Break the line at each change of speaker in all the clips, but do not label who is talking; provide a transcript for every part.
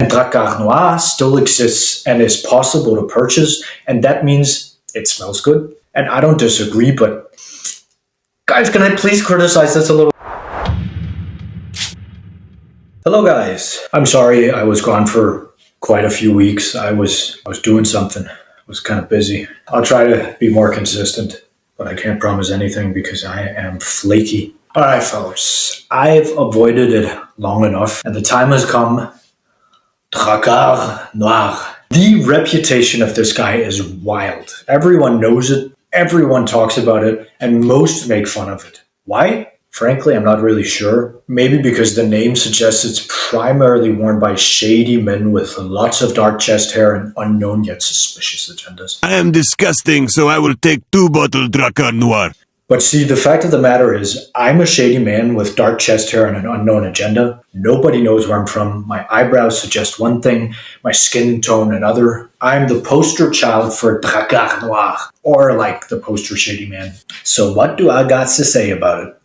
And Drakkar Noir still exists and is possible to purchase, and that means it smells good. And I don't disagree, but guys, can I please criticize this a little? Hello guys. I'm sorry I was gone for quite a few weeks. I was doing something. I was kind of busy. I'll try to be more consistent, but I can't promise anything because I am flaky. Alright fellas, I've avoided it long enough and the time has come. Drakkar Noir. The reputation of this guy is wild. Everyone knows it, everyone talks about it, and most make fun of it. Why? Frankly, I'm not really sure. Maybe because the name suggests it's primarily worn by shady men with lots of dark chest hair and unknown yet suspicious agendas.
I am disgusting, so I will take 2 bottles Drakkar Noir.
But see, the fact of the matter is, I'm a shady man with dark chest hair and an unknown agenda. Nobody knows where I'm from. My eyebrows suggest one thing, my skin tone another. I'm the poster child for Drakkar Noir, or like the poster shady man. So what do I got to say about it?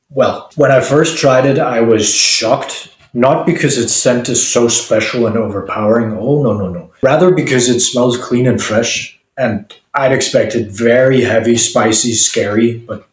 Well, when I first tried it, I was shocked. Not because its scent is so special and overpowering. Oh, no. Rather because it smells clean and fresh. And I'd expected very heavy, spicy, scary, but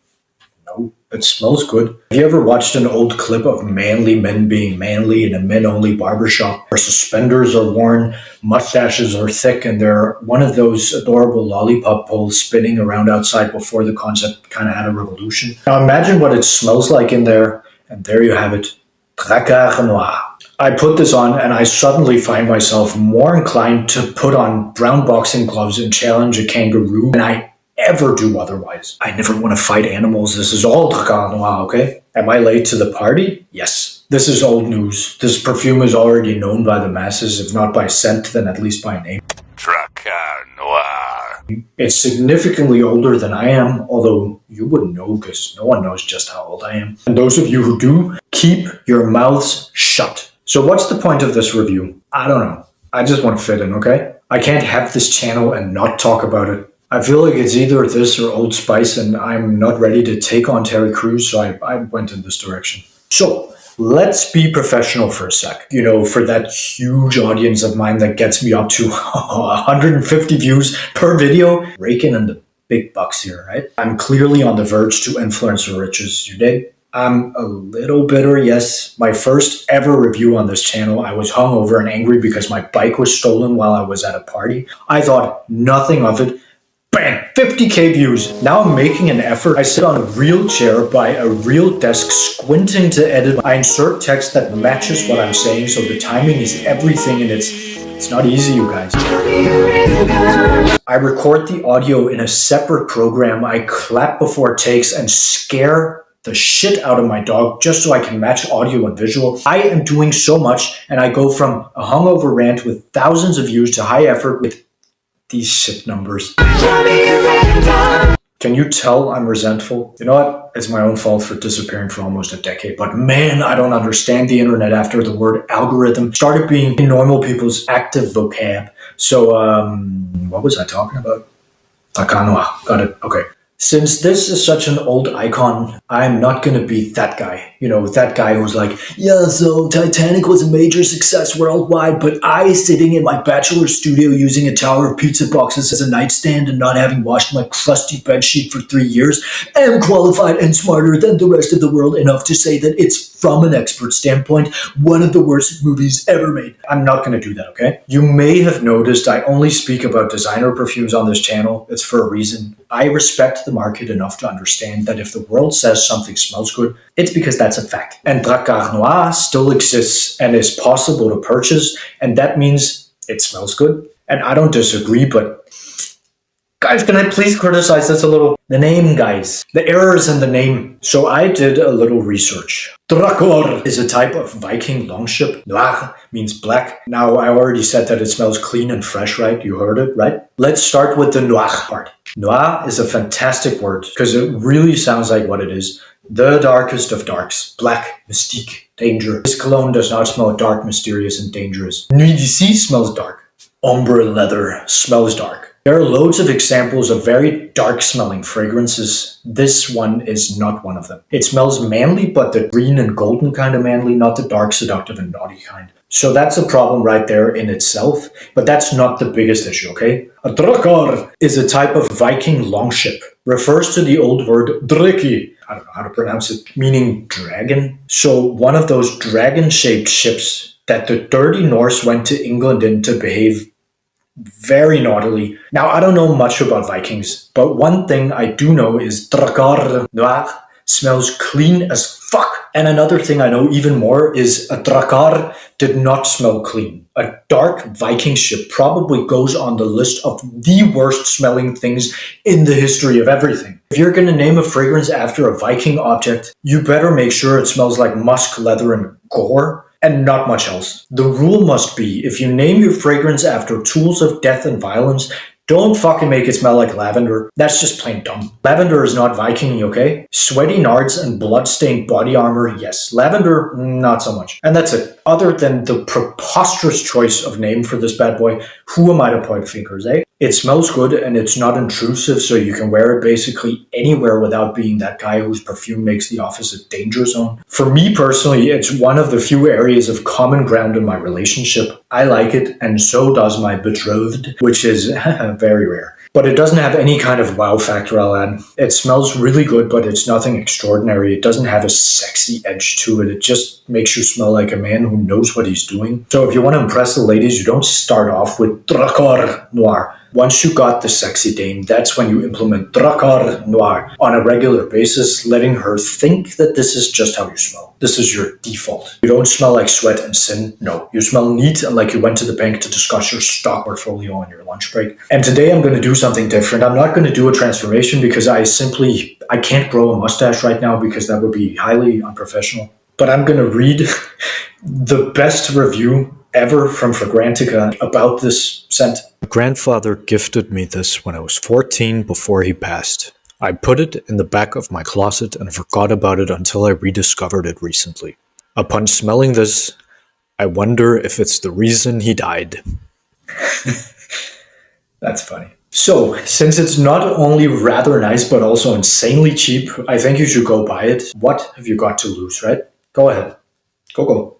no, it smells good. Have you ever watched an old clip of manly men being manly in a men-only barbershop where suspenders are worn, mustaches are thick, and they're one of those adorable lollipop poles spinning around outside before the concept kind of had a revolution? Now imagine what it smells like in there, and there you have it, Drakkar Noir. I put this on and I suddenly find myself more inclined to put on brown boxing gloves and challenge a kangaroo than I ever do otherwise. I never want to fight animals. This is all Drakkar Noir, okay? Am I late to the party? Yes. This is old news. This perfume is already known by the masses, if not by scent, then at least by name.
Drakkar Noir.
It's significantly older than I am, although you wouldn't know because no one knows just how old I am. And those of you who do, keep your mouths shut. So what's the point of this review? I don't know. I just want to fit in, okay? I can't have this channel and not talk about it. I feel like it's either this or Old Spice, and I'm not ready to take on Terry Crews, so I went in this direction. So let's be professional for a sec. You know, for that huge audience of mine that gets me up to 150 views per video, raking in the big bucks here, right? I'm clearly on the verge to influencer riches, you dig? I'm a little bitter, yes. My first ever review on this channel, I was hungover and angry because my bike was stolen while I was at a party. I thought nothing of it. Bang! 50k views. Now I'm making an effort. I sit on a real chair by a real desk, squinting to edit. I insert text that matches what I'm saying, so the timing is everything, and it's not easy, you guys. I record the audio in a separate program. I clap before takes and scare the shit out of my dog just so I can match audio and visual. I am doing so much, and I go from a hungover rant with thousands of views to high effort with these shit numbers. Can you tell I'm resentful? You know what? It's my own fault for disappearing for almost a decade, but man, I don't understand the internet after the word algorithm started being in normal people's active vocab. So, what was I talking about? Drakkar Noir. Got it. Okay. Since this is such an old icon, I'm not going to be that guy. You know, that guy who's like, yeah, so Titanic was a major success worldwide, but I, sitting in my bachelor studio using a tower of pizza boxes as a nightstand and not having washed my crusty bedsheet for 3 years, am qualified and smarter than the rest of the world enough to say that it's, from an expert standpoint, one of the worst movies ever made. I'm not going to do that, okay? You may have noticed I only speak about designer perfumes on this channel. It's for a reason. I respect the market enough to understand that if the world says something smells good, it's because that's a fact. And Drakkar Noir still exists and is possible to purchase, and that means it smells good. And I don't disagree, but guys, can I please criticize this a little? The name, guys. The errors in the name. So I did a little research. Drakkar is a type of Viking longship. Noir means black. Now, I already said that it smells clean and fresh, right? You heard it, right? Let's start with the noir part. Noir is a fantastic word because it really sounds like what it is. The darkest of darks. Black, mystique, danger. This cologne does not smell dark, mysterious, and dangerous. Nuit d'ici smells dark. Ombre leather smells dark. There are loads of examples of very dark-smelling fragrances. This one is not one of them. It smells manly, but the green and golden kind of manly, not the dark, seductive, and naughty kind. So that's a problem right there in itself, but that's not the biggest issue, okay? A Drakkar is a type of Viking longship, refers to the old word driki, I don't know how to pronounce it, meaning dragon. So one of those dragon-shaped ships that the dirty Norse went to England in to behave very naughtily. Now, I don't know much about Vikings, but one thing I do know is Drakkar Noir smells clean as fuck. And another thing I know even more is a Drakkar did not smell clean. A dark Viking ship probably goes on the list of the worst smelling things in the history of everything. If you're going to name a fragrance after a Viking object, you better make sure it smells like musk, leather, and gore, and not much else. The rule must be, if you name your fragrance after tools of death and violence, don't fucking make it smell like lavender. That's just plain dumb. Lavender is not Viking-y, okay? Sweaty nards and blood-stained body armor, yes. Lavender, not so much. And that's it. Other than the preposterous choice of name for this bad boy, who am I to point fingers, eh? It smells good and it's not intrusive, so you can wear it basically anywhere without being that guy whose perfume makes the office a danger zone. For me personally, it's one of the few areas of common ground in my relationship. I like it, and so does my betrothed, which is very rare. But it doesn't have any kind of wow factor, I'll add. It smells really good, but it's nothing extraordinary. It doesn't have a sexy edge to it. It just makes you smell like a man who knows what he's doing. So if you want to impress the ladies, you don't start off with Drakkar Noir. Once you got the sexy dame, that's when you implement Drakkar Noir on a regular basis, letting her think that this is just how you smell. This is your default. You don't smell like sweat and sin. No, you smell neat and like you went to the bank to discuss your stock portfolio on your lunch break. And today I'm going to do something different. I'm not going to do a transformation because I can't grow a mustache right now because that would be highly unprofessional. But I'm going to read the best review ever from Fragrantica about this scent. My grandfather gifted me this when I was 14 before he passed. I put it in the back of my closet and forgot about it until I rediscovered it recently. Upon smelling this, I wonder if it's the reason he died. That's funny. So, since it's not only rather nice but also insanely cheap, I think you should go buy it. What have you got to lose, right? Go ahead. Go.